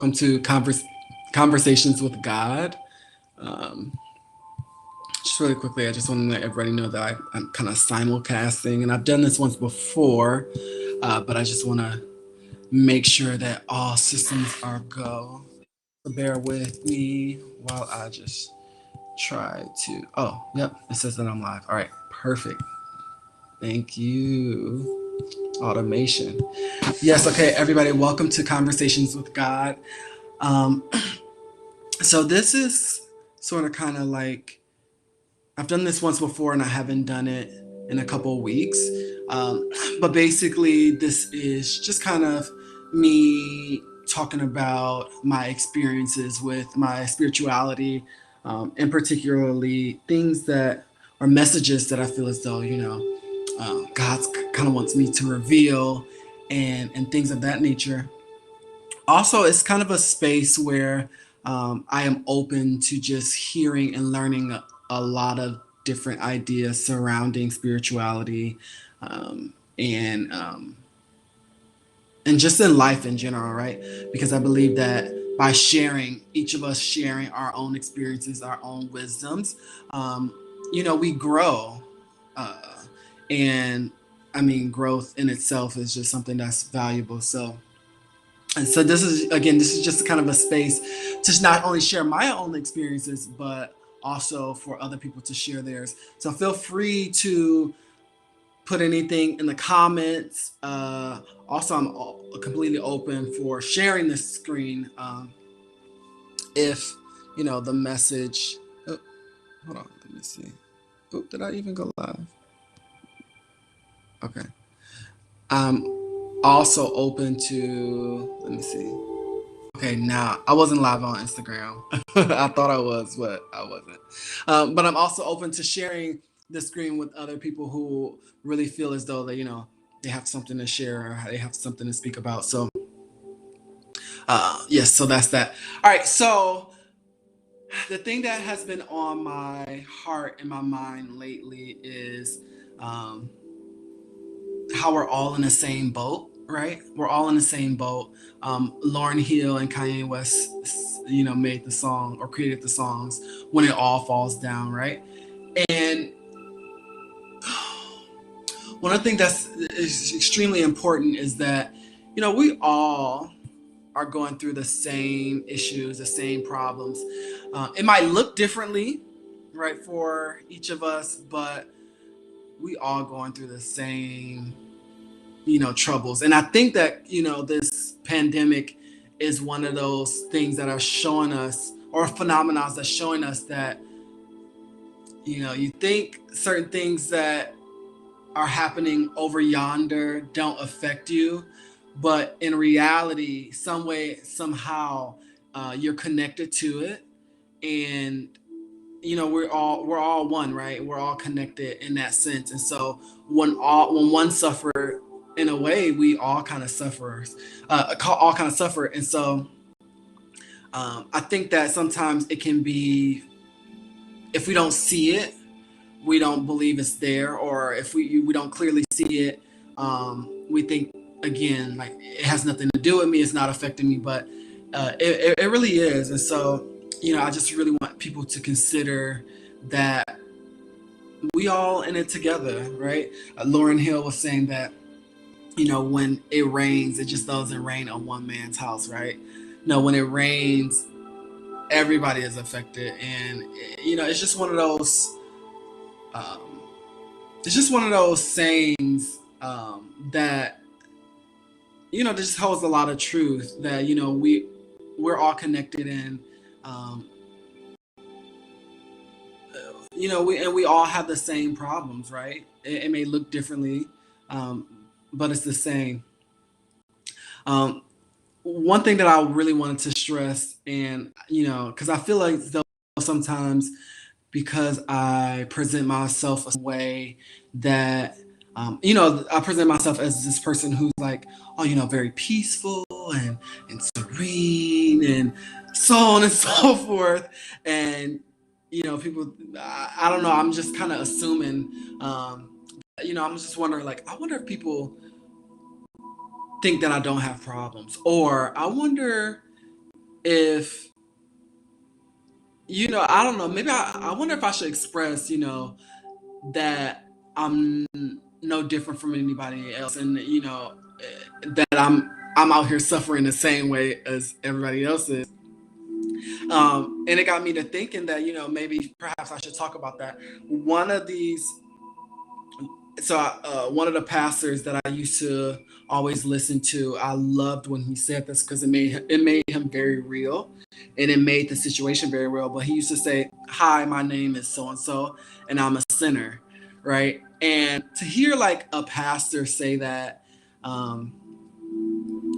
welcome to Conversations with God. Um, just really quickly, I just want to let everybody know that I'm kind of simulcasting, and I've done this once before, but I just want to make sure that all systems are go. So bear with me while I just try to. Oh, yep, it says that I'm live. All right, perfect. Thank you. Automation. Yes, okay, everybody, welcome to Conversations with God. Um, so this is sort of kind of like I've done this once before and I haven't done it in a couple of weeks. Um, but basically, this is just kind of me talking about my experiences with my spirituality, and particularly things that are messages that I feel as though, God kind of wants me to reveal and things of that nature. Also, it's kind of a space where I am open to just hearing and learning a lot of different ideas surrounding spirituality, um, and um, and just in life in general, right? Because I believe that by sharing, each of us sharing our own experiences, our own wisdoms, um, we grow, uh, and I mean, growth in itself is just something that's valuable. So. And so this is just kind of a space to not only share my own experiences, but also for other people to share theirs. So feel free to put anything in the comments. Also, completely open for sharing this screen, if the message. Oh, hold on, let me see. Oh, did I even go live? Okay. I'm also open to. Let me see. Okay, now I wasn't live on Instagram. I thought I was, but I wasn't. But I'm also open to sharing the screen with other people who really feel as though they have something to share or they have something to speak about. So yes, so that's that. All right, so the thing that has been on my heart and my mind lately is um, how we're all in the same boat, right? We're all in the same boat. Lauryn Hill and Kanye West, made the song or created the songs "When It All Falls Down," right? And one of the things that's is extremely important is that we all are going through the same issues, the same problems. It might look differently, right, for each of us, but we all going through the same troubles. And I think that this pandemic is one of those things that are showing us, or phenomena that's showing us that you think certain things that are happening over yonder don't affect you, but in reality, some way, somehow, you're connected to it. And we're all one, right? We're all connected in that sense. And so when one suffer, in a way, we all kind of suffer, all kind of suffer. And so I think that sometimes it can be, if we don't see it, we don't believe it's there, or if we don't clearly see it, we think, again, like it has nothing to do with me, it's not affecting me, but it really is. And so I just really want people to consider that we all in it together, right? Lauryn Hill was saying that when it rains, it just doesn't rain on one man's house, right? No, when it rains, everybody is affected. And it's just one of those um, it's just one of those sayings, that just holds a lot of truth, that we're all connected. And um, we all have the same problems, right? It may look differently, um, but it's the same. um, One thing that I really wanted to stress, and because I feel like, though, sometimes, because I present myself a way that, I present myself as this person who's like, oh, very peaceful and serene and so on and so forth. And, people, I don't know, I'm just kind of assuming, I'm just wondering, like, I wonder if people think that I don't have problems, or I wonder if, I don't know, maybe I wonder if I should express, that I'm no different from anybody else, and that I'm out here suffering the same way as everybody else is. And it got me to thinking that maybe perhaps I should talk about that. One of these, one of the pastors that I used to always listen to, I loved when he said this because it made him very real, and it made the situation very real. But he used to say, "Hi, my name is so and so, and I'm a sinner," right? And to hear like a pastor say that, um,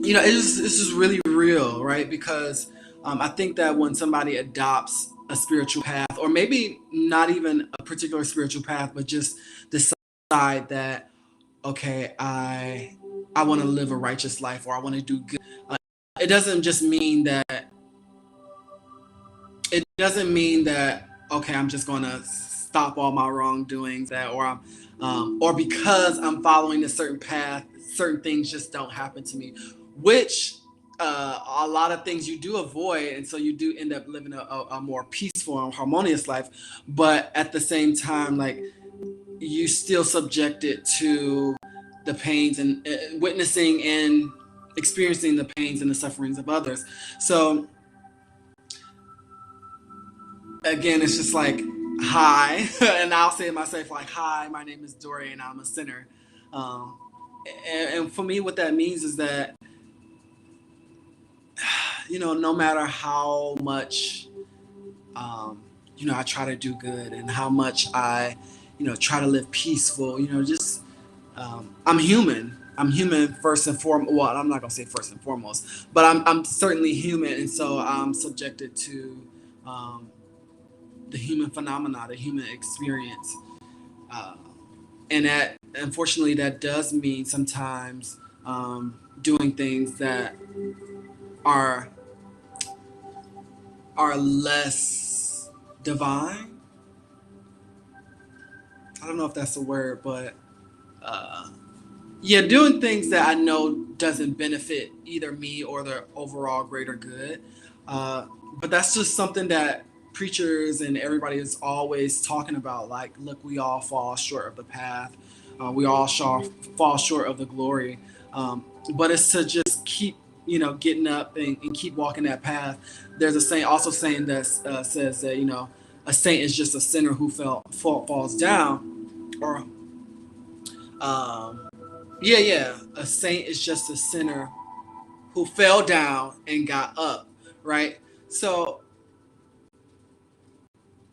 it's just really real, right? Because I think that when somebody adopts a spiritual path, or maybe not even a particular spiritual path, but just decide that, okay, I want to live a righteous life, or I want to do good. Uh, it doesn't just mean that. It doesn't mean that, okay, I'm just going to stop all my wrongdoings, or because I'm following a certain path, certain things just don't happen to me, which a lot of things you do avoid, and so you do end up living a more peaceful and harmonious life. But at the same time, like, you still subjected to the pains and witnessing and experiencing the pains and the sufferings of others. So again, it's just like, hi, and I'll say it myself, like, hi, my name is Dorian, I'm a sinner. Um, and for me, what that means is that, no matter how much, I try to do good, and how much I, try to live peaceful, just, I'm human. I'm human first and foremost. Well, I'm not gonna say first and foremost, but I'm certainly human, and so I'm subjected to um, the human phenomena, the human experience. Uh, and that, unfortunately, that does mean sometimes doing things that are are less divine. I don't know if that's a word, but uh, yeah, doing things that I know doesn't benefit either me or the overall greater good. Uh, but that's just something that preachers and everybody is always talking about. Like, look, we all fall short of the path. We all fall short of the glory. But it's to just keep, getting up and keep walking that path. There's a saying, also saying that says that, a saint is just a sinner who falls down, or um, yeah. A saint is just a sinner who fell down and got up, right? So,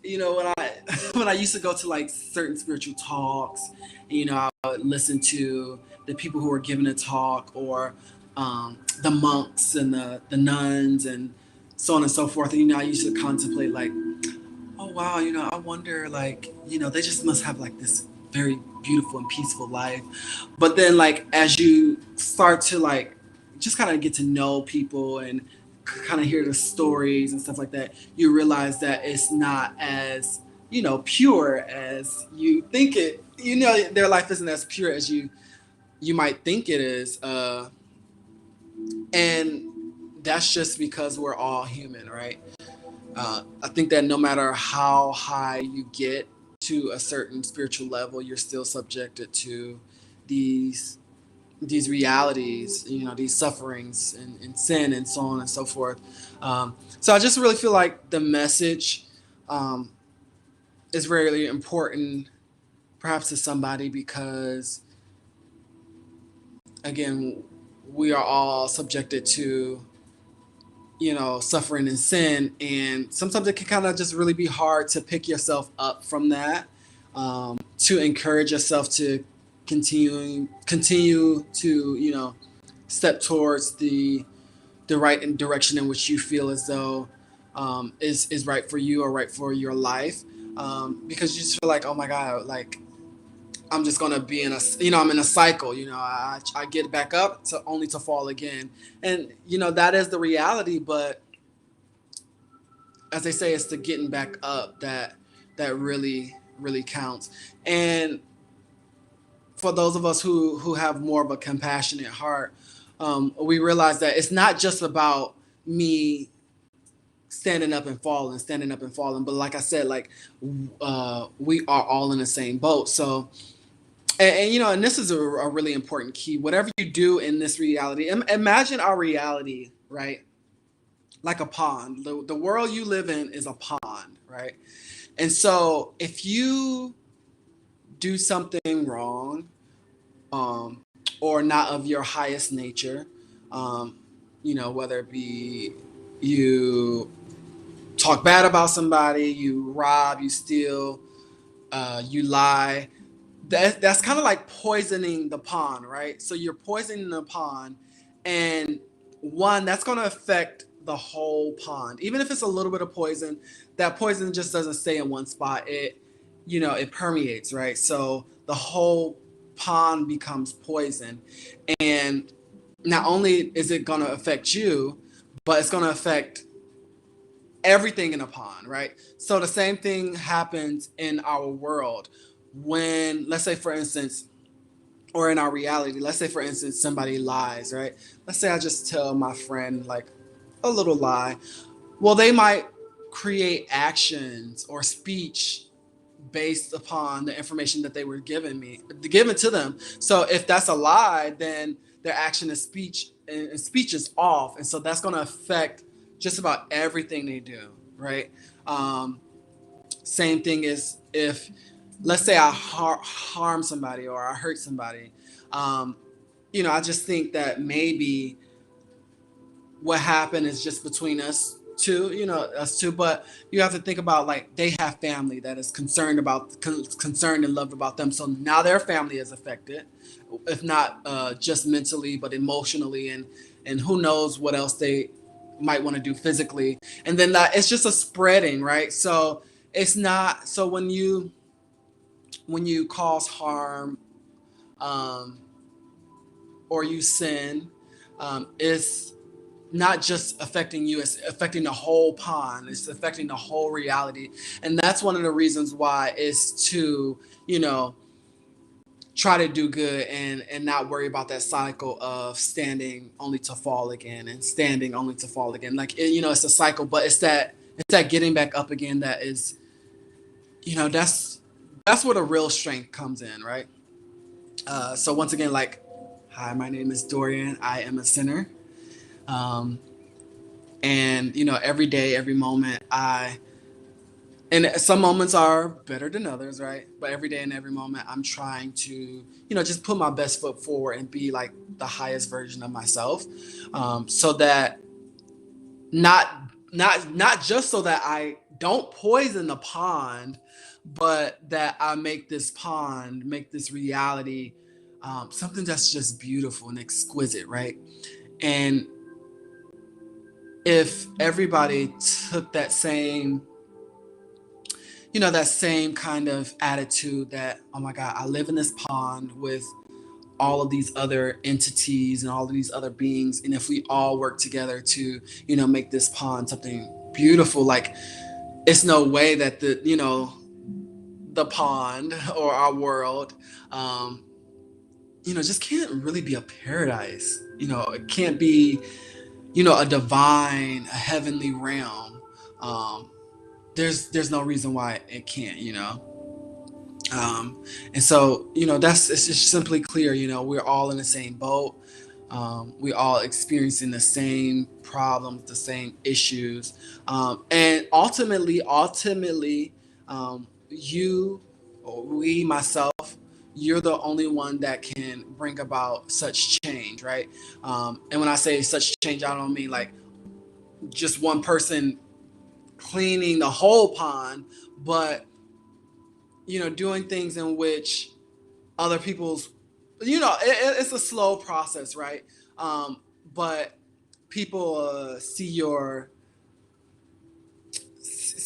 when I when I used to go to like certain spiritual talks, I would listen to the people who were giving a talk, or the monks and the nuns and so on and so forth. And I used to contemplate like, oh wow, I wonder, like, they just must have like this very beautiful and peaceful life. But then, like, as you start to like just kind of get to know people and kind of hear the stories and stuff like that, you realize that it's not as, pure as you think it. Their life isn't as pure as you might think it is. And that's just because we're all human, right? I think that no matter how high you get to a certain spiritual level, you're still subjected to these these realities, these sufferings and sin and so on and so forth. So I just really feel like the message um, is really important, perhaps to somebody, because again, we are all subjected to suffering and sin, and sometimes it can kind of just really be hard to pick yourself up from that, to encourage yourself to continue to step towards the right direction in which you feel as though is right for you or right for your life, because you just feel like, oh my god, like, I'm just gonna be in a, I'm in a cycle. I get back up to only to fall again, and that is the reality. But as they say, it's the getting back up that really counts. And for those of us who have more of a compassionate heart, we realize that it's not just about me standing up and falling, standing up and falling. But like I said, like we are all in the same boat. So, and you know, and this is a really important key. Whatever you do in this reality, imagine our reality, right? Like a pond. The world you live in is a pond, right? And so if you do something wrong, um, or not of your highest nature, um, you know, whether it be you talk bad about somebody, you rob, you steal, you lie. That's kind of like poisoning the pond, right? So you're poisoning the pond, and one that's going to affect the whole pond. Even if it's a little bit of poison, that poison just doesn't stay in one spot. It, you know, it permeates, right? So the whole pond becomes poison, and not only is it going to affect you, but it's going to affect everything in a pond, right? So the same thing happens in our world when, let's say, for instance, or in our reality, let's say, for instance, somebody lies, right? Let's say I just tell my friend like a little lie. Well, they might create actions or speech based upon the information that they were given to them. So if that's a lie, then their action is speech, and speech is off, and so that's going to affect just about everything they do, right? Um, Same thing is if, let's say, I harm somebody or I hurt somebody. Um, you know, I just think that maybe what happened is just between us two, you know, us two. But you have to think about, like, they have family that is concerned and loved about them. So now their family is affected, if not just mentally, but emotionally, and who knows what else they might want to do physically. And then that it's just a spreading, right? So it's not so when you cause harm, um, or you sin, it's not just affecting you, it's affecting the whole pond, it's affecting the whole reality. And that's one of the reasons why is to, you know, try to do good and not worry about that cycle of standing only to fall again and standing only to fall again. Like you know, it's a cycle, but it's that getting back up again that is, you know, that's where the real strength comes in, right? So once again, like, hi, my name is Dorian, I am a sinner. um, and you know, every day, every moment, and some moments are better than others, right? But every day and every moment, I'm trying to, you know, just put my best foot forward and be like the highest version of myself, so that not just so that I don't poison the pond, but that I make this pond, make this reality, something that's just beautiful and exquisite, right? And if everybody took that same, you know, that same kind of attitude that, oh my God, I live in this pond with all of these other entities and all of these other beings. And if we all work together to, you know, make this pond something beautiful, like, it's no way that the, you know, the pond or our world, um, you know, just can't really be a paradise. You know, it can't be, you know, a divine, a heavenly realm. Um, there's no reason why it can't, you know. And so, you know, that's, it's just simply clear, you know, we're all in the same boat. We all experiencing the same problems, the same issues. And ultimately, you, or we, myself, you're the only one that can bring about such change, right? And when I say such change, I don't mean like just one person cleaning the whole pond, but, you know, doing things in which other people's, you know, it's a slow process, right? But people see your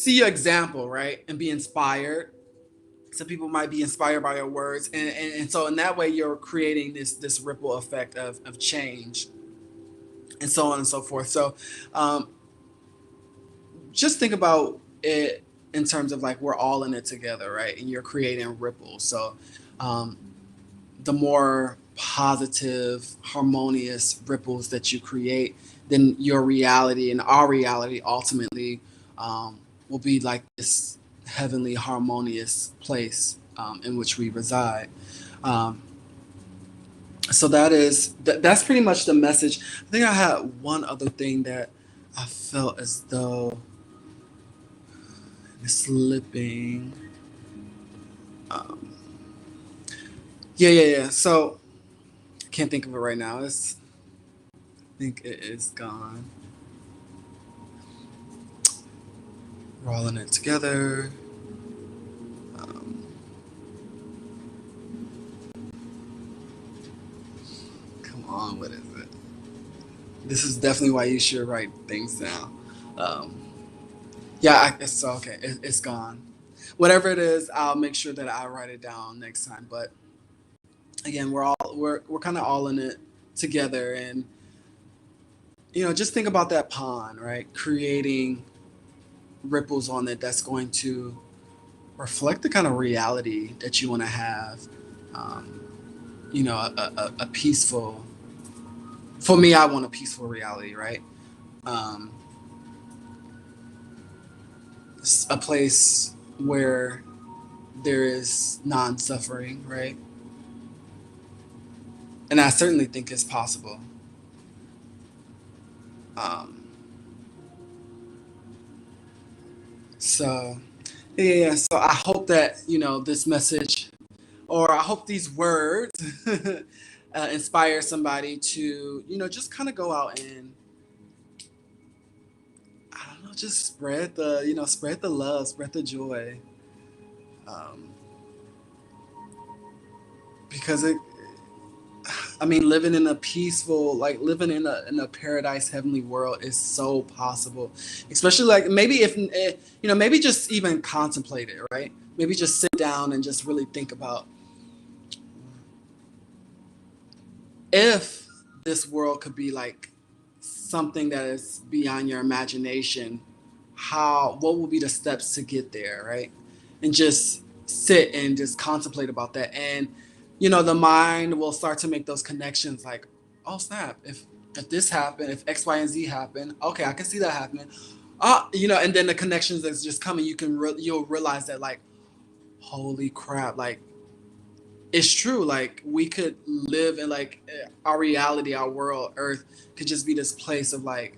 example, right, and be inspired. Some people might be inspired by your words, and so in that way you're creating this ripple effect of change, and so on and so forth. So um, just think about it in terms of like we're all in it together, right? And you're creating ripples. So um, the more positive, harmonious ripples that you create, then your reality and our reality ultimately will be like this heavenly harmonious place in which we reside. Um, so that's pretty much the message. I think I had one other thing that I felt as though it's slipping. Um, yeah. So I can't think of it right now. I think it is gone. Rolling it together. Um, Come on, what is it? This is definitely why you should write things down. Um, yeah, I guess so. Okay, it's gone. Whatever it is, I'll make sure that I write it down next time. But again, we're kind of all in it together, and just think about that pond, right? Creating ripples on it that's going to reflect the kind of reality that you want to have. Um, a peaceful. For me, I want a peaceful reality, right? Um, a place where there is non-suffering, right? And I certainly think it's possible. Um, so So I hope that this message, or I hope these words, inspire somebody to just kind of go out and I don't know, just spread the love, spread the joy, um, because I mean, living in a peaceful, like living in a paradise, heavenly world is so possible. Especially like maybe if maybe just even contemplate it, right? Maybe just sit down and just really think about if this world could be like something that is beyond your imagination. What will be the steps to get there, right? And just sit and just contemplate about that, and the mind will start to make those connections like, oh snap, if this happened, if X, Y, and Z happened, okay, I can see that happening. And then the connections that's just coming, you'll realize that like, holy crap, like it's true, like we could live in like our reality, our world, earth could just be this place of like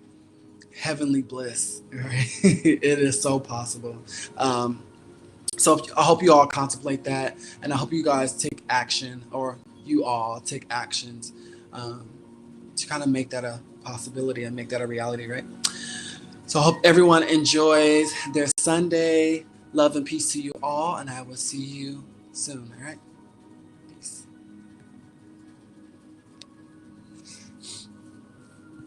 heavenly bliss, right? It is so possible. um so I hope you all contemplate that, and I hope you guys take action, or you all take actions, um, to kind of make that a possibility and make that a reality, right? So I hope everyone enjoys their Sunday. Love and peace to you all, and I will see you soon. All right, peace.